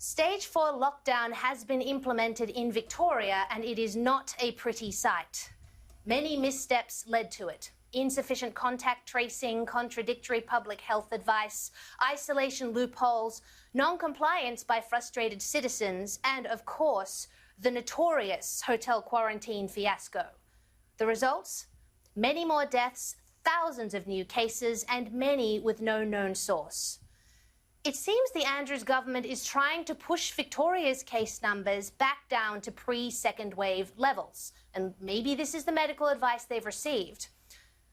Stage 4 lockdown has been implemented in Victoria and it is not a pretty sight. Many missteps led to it. Insufficient contact tracing, contradictory public health advice, isolation loopholes, non-compliance by frustrated citizens, and, of course, the notorious hotel quarantine fiasco. The results? Many more deaths, thousands of new cases, and many with no known source. It seems the Andrews government is trying to push Victoria's case numbers back down to pre-second wave levels, and maybe this is the medical advice they've received.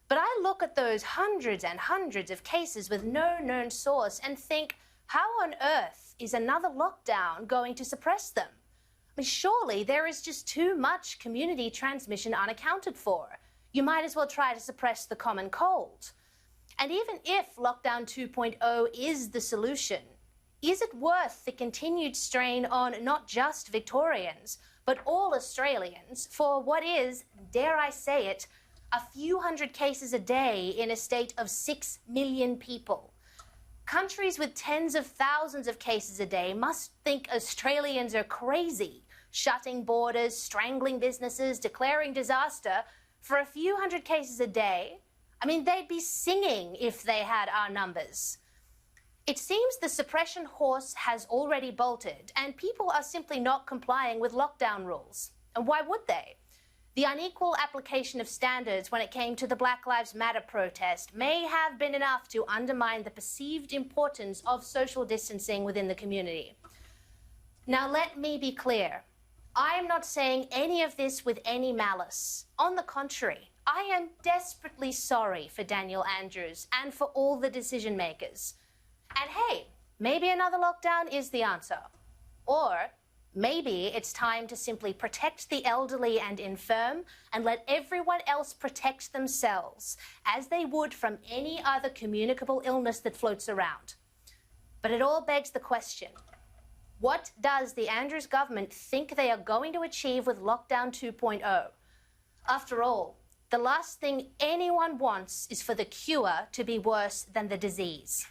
But I look at those hundreds and hundreds of cases with no known source and think, how on earth is another lockdown going to suppress them? I mean, surely there is just too much community transmission unaccounted for. You might as well try to suppress the common cold. And even if lockdown 2.0 is the solution, is it worth the continued strain on not just Victorians, but all Australians for what is, dare I say it, a few hundred cases a day in a state of 6 million people? Countries with tens of thousands of cases a day must think Australians are crazy, shutting borders, strangling businesses, declaring disaster for a few hundred cases a day. I mean, they'd be singing if they had our numbers. It seems the suppression horse has already bolted and people are simply not complying with lockdown rules. And why would they? The unequal application of standards when it came to the Black Lives Matter protest may have been enough to undermine the perceived importance of social distancing within the community. Now, let me be clear. I am not saying any of this with any malice. On the contrary, I am desperately sorry for Daniel Andrews and for all the decision makers. And hey, maybe another lockdown is the answer. Or maybe it's time to simply protect the elderly and infirm and let everyone else protect themselves, as they would from any other communicable illness that floats around. But it all begs the question, what does the Andrews government think they are going to achieve with lockdown 2.0? After all, the last thing anyone wants is for the cure to be worse than the disease.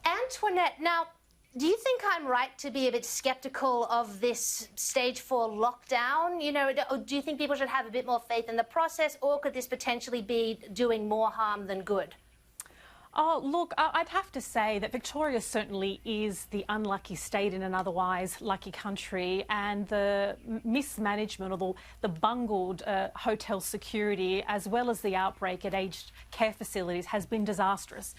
Antoinette, now, do you think I'm right to be a bit sceptical of this stage 4 lockdown? You know, or do you think people should have a bit more faith in the process, or could this potentially be doing more harm than good? Oh, look, I'd have to say that Victoria certainly is the unlucky state in an otherwise lucky country, and the mismanagement or the bungled hotel security, as well as the outbreak at aged care facilities, has been disastrous,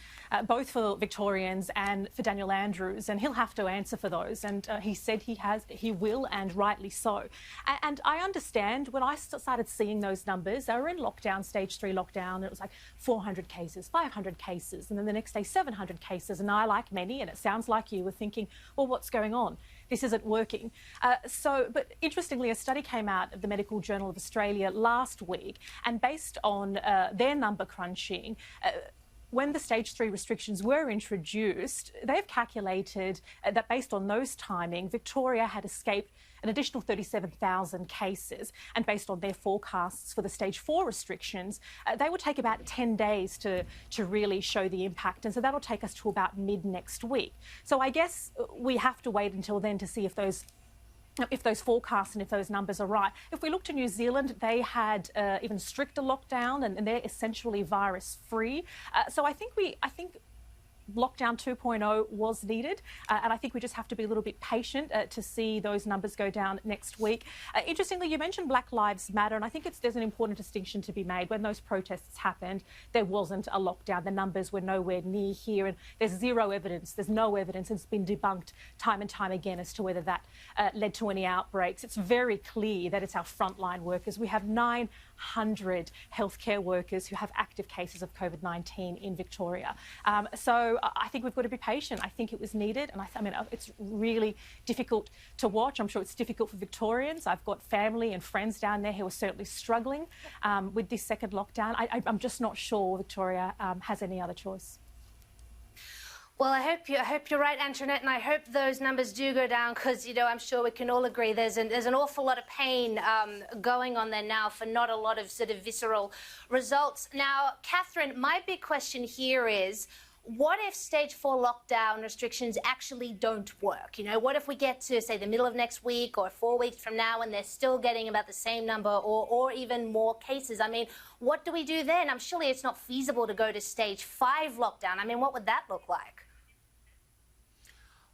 both for Victorians and for Daniel Andrews, and he'll have to answer for those. And he said he will, and rightly so. And I understand when I started seeing those numbers, they were in lockdown, stage 3 lockdown, and it was like 400 cases, 500 cases. And then the next day 700 cases, and I, like many, and it sounds like you, were thinking, well, what's going on? This isn't working. But interestingly, a study came out of the Medical Journal of Australia last week, and based on their number crunching, when the stage 3 restrictions were introduced, they've calculated that based on those timing, Victoria had escaped an additional 37,000 cases. And based on their forecasts for the stage 4 restrictions, they will take about 10 days to really show the impact. And so that'll take us to about mid next week. So I guess we have to wait until then to see if those forecasts and if those numbers are right. If we look to New Zealand, they had even stricter lockdown, and they're essentially virus-free. So I think lockdown 2.0 was needed, and I think we just have to be a little bit patient to see those numbers go down next week. Interestingly, you mentioned Black Lives Matter, and I think there's an important distinction to be made. When those protests happened, there wasn't a lockdown. The numbers were nowhere near here, and there's zero evidence. There's no evidence. It's been debunked time and time again as to whether that led to any outbreaks. It's very clear that it's our frontline workers. We have 900 healthcare workers who have active cases of COVID-19 in Victoria. So I think we've got to be patient. I think it was needed, and I mean, it's really difficult to watch. I'm sure it's difficult for Victorians. I've got family and friends down there who are certainly struggling with this second lockdown. I'm just not sure Victoria has any other choice. Well, I hope you're right, Antoinette, and I hope those numbers do go down because, I'm sure we can all agree there's an awful lot of pain going on there now for not a lot of sort of visceral results. Now, Catherine, my big question here is, what if stage 4 lockdown restrictions actually don't work? What if we get to, say, the middle of next week or 4 weeks from now and they're still getting about the same number or even more cases? I mean, what do we do then? Surely it's not feasible to go to stage 5 lockdown. I mean, what would that look like?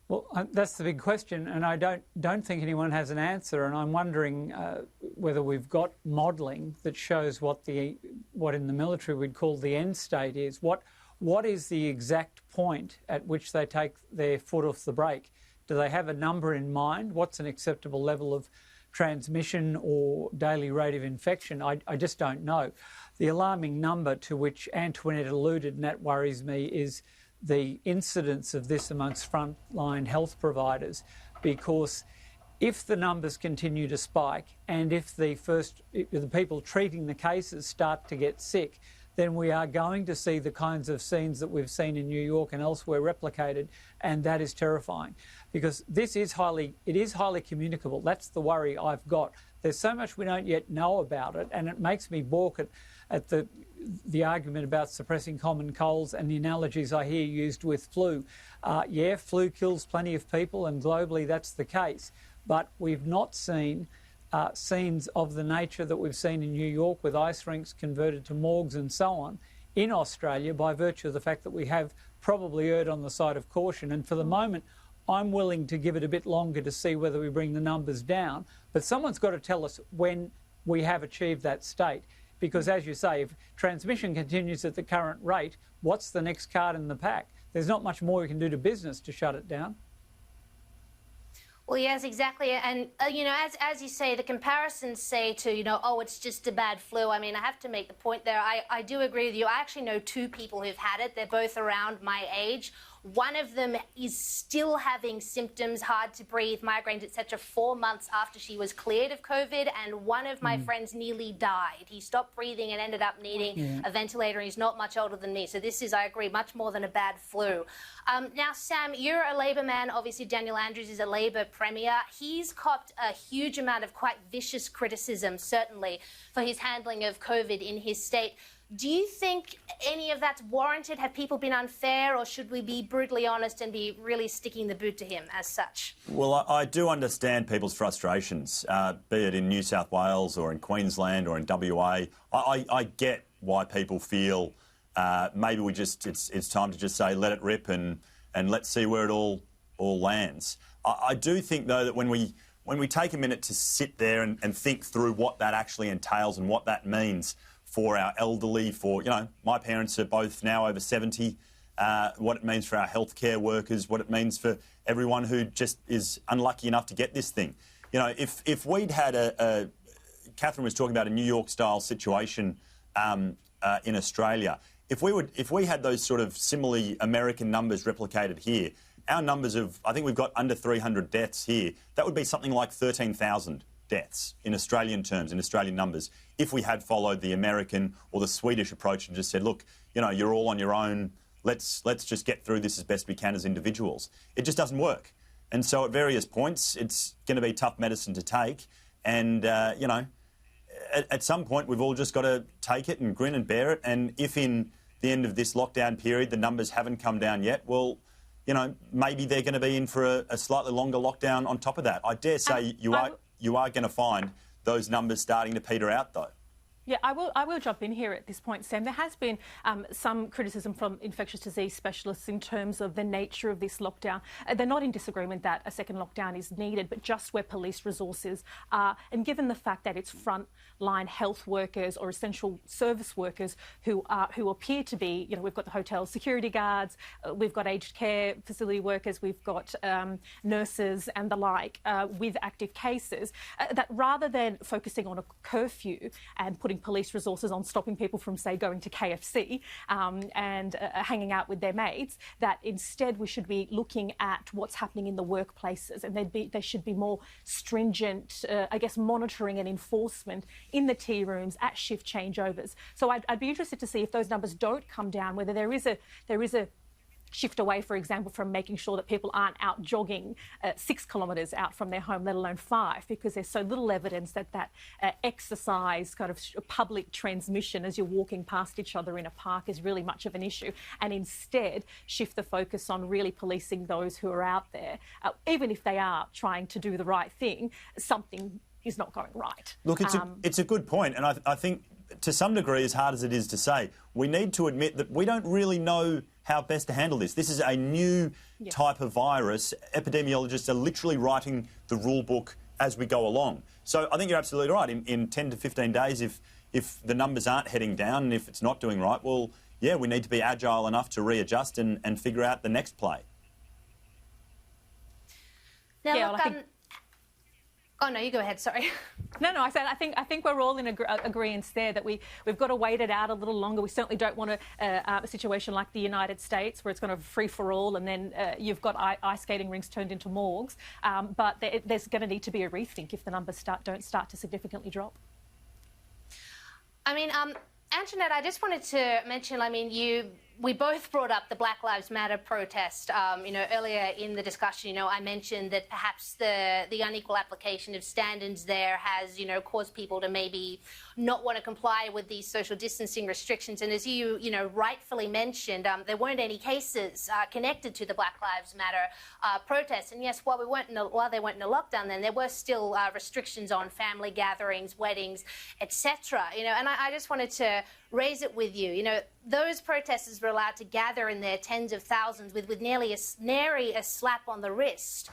Well, that's the big question, and I don't think anyone has an answer. And I'm wondering whether we've got modelling that shows what in the military we'd call the end state is. What is the exact point at which they take their foot off the brake? Do they have a number in mind? What's an acceptable level of transmission or daily rate of infection? I just don't know. The alarming number to which Antoinette alluded, and that worries me, is the incidence of this amongst frontline health providers, because if the numbers continue to spike and if the people treating the cases start to get sick, then we are going to see the kinds of scenes that we've seen in New York and elsewhere replicated, and that is terrifying because it is highly communicable. That's the worry I've got. There's so much we don't yet know about it, and it makes me balk at the argument about suppressing common colds and the analogies I hear used with flu. Yeah, flu kills plenty of people, and globally that's the case. But we've not seen scenes of the nature that we've seen in New York with ice rinks converted to morgues and so on in Australia by virtue of the fact that we have probably erred on the side of caution. And for the moment, I'm willing to give it a bit longer to see whether we bring the numbers down. But someone's got to tell us when we have achieved that state. Because, as you say, if transmission continues at the current rate, what's the next card in the pack? There's not much more we can do to business to shut it down. Well, yes, exactly. And, as you say, the comparisons say to, oh, it's just a bad flu. I mean, I have to make the point there. I do agree with you. I actually know 2 people who've had it. They're both around my age. One of them is still having symptoms, hard to breathe, migraines, etc., 4 months after she was cleared of COVID, and one of my friends nearly died. He stopped breathing and ended up needing a ventilator, and he's not much older than me. So this is, I agree, much more than a bad flu. Now, Sam, you're a Labor man. Obviously, Daniel Andrews is a Labor premier. He's copped a huge amount of quite vicious criticism, certainly, for his handling of COVID in his state. Do you think any of that's warranted? Have people been unfair, or should we be brutally honest and be really sticking the boot to him as such? Well, I do understand people's frustrations, be it in New South Wales or in Queensland or in WA. I get why people feel maybe it's time to just say let it rip and let's see where it all lands. I do think, though, that when we take a minute to sit there and think through what that actually entails and what that means for our elderly, my parents are both now over 70, what it means for our healthcare workers, what it means for everyone who just is unlucky enough to get this thing. If we'd had Catherine was talking about a New York-style situation in Australia. If we had those sort of similarly American numbers replicated here, our numbers I think we've got under 300 deaths here. That would be something like 13,000 deaths in Australian terms, in Australian numbers, if we had followed the American or the Swedish approach and just said, look, you're all on your own, let's just get through this as best we can as individuals. It just doesn't work. And so at various points, it's going to be tough medicine to take. And, at some point, we've all just got to take it and grin and bear it. And if in the end of this lockdown period, the numbers haven't come down yet, well, maybe they're going to be in for a slightly longer lockdown on top of that. I dare say you are going to find those numbers starting to peter out, though. Yeah, I will jump in here at this point, Sam. There has been some criticism from infectious disease specialists in terms of the nature of this lockdown. They're not in disagreement that a second lockdown is needed, but just where police resources are, and given the fact that it's frontline health workers or essential service workers who appear to be, we've got the hotel security guards, we've got aged care facility workers, we've got nurses and the like with active cases, that rather than focusing on a curfew and putting police resources on stopping people from, say, going to KFC and hanging out with their mates, that instead we should be looking at what's happening in the workplaces, and there should be more stringent, monitoring and enforcement in the tea rooms at shift changeovers. So I'd be interested to see if those numbers don't come down, whether there is a shift away, for example, from making sure that people aren't out jogging 6 kilometres out from their home, let alone 5, because there's so little evidence that exercise kind of public transmission as you're walking past each other in a park is really much of an issue, and instead shift the focus on really policing those who are out there. Even if they are trying to do the right thing, something is not going right. Look, it's a good point, and I think to some degree, as hard as it is to say, we need to admit that we don't really know how best to handle this. This is a new type of virus. Epidemiologists are literally writing the rule book as we go along. So I think you're absolutely right. In 10 to 15 days, if the numbers aren't heading down and if it's not doing right, well, yeah, we need to be agile enough to readjust and figure out the next play. Now, look, oh, no, you go ahead, sorry. No, I said I think we're all in agreement there that we've got to wait it out a little longer. We certainly don't want a situation like the United States where it's kind of free for all and then you've got ice skating rinks turned into morgues. But there's going to need to be a rethink if the numbers don't start to significantly drop. I mean, Antoinette, I just wanted to mention, I mean, we both brought up the Black Lives Matter protest. Earlier in the discussion, I mentioned that perhaps the unequal application of standards there has, caused people to maybe not want to comply with these social distancing restrictions. And as you, rightfully mentioned, there weren't any cases connected to the Black Lives Matter protests. And yes, while they weren't in a lockdown, then there were still restrictions on family gatherings, weddings, etc. And I just wanted to raise it with you. Those protesters were allowed to gather in their tens of thousands with nary a slap on the wrist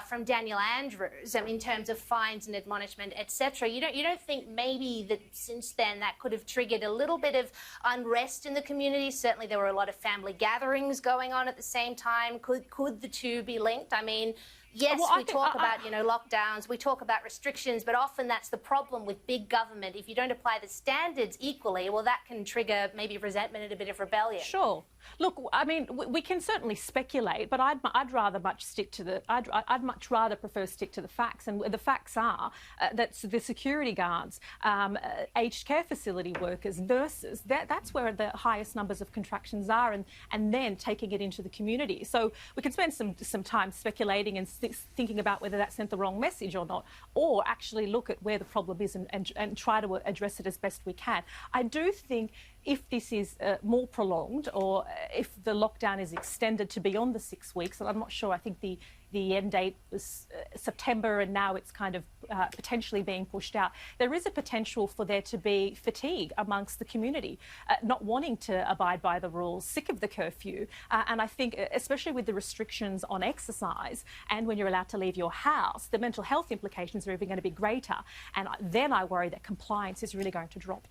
from Daniel Andrews in terms of fines and admonishment, etc. You don't think maybe that since then that could have triggered a little bit of unrest in the community? Certainly there were a lot of family gatherings going on at the same time. Could the two be linked? I mean, yes, we talk about, lockdowns, we talk about restrictions, but often that's the problem with big government. If you don't apply the standards equally, well, that can trigger maybe resentment and a bit of rebellion. Sure. Look, I mean, we can certainly speculate, but I'd rather much stick to the. I'd much rather prefer stick to the facts, and the facts are that the security guards, aged care facility workers, nurses. That's where the highest numbers of contractions are, and then taking it into the community. So we can spend some time speculating and thinking about whether that sent the wrong message or not, or actually look at where the problem is and try to address it as best we can. I do think if this is more prolonged or if the lockdown is extended to beyond the 6 weeks, and I'm not sure, I think the end date was September and now it's kind of potentially being pushed out, there is a potential for there to be fatigue amongst the community, not wanting to abide by the rules, sick of the curfew. And I think, especially with the restrictions on exercise and when you're allowed to leave your house, the mental health implications are even going to be greater. And then I worry that compliance is really going to drop.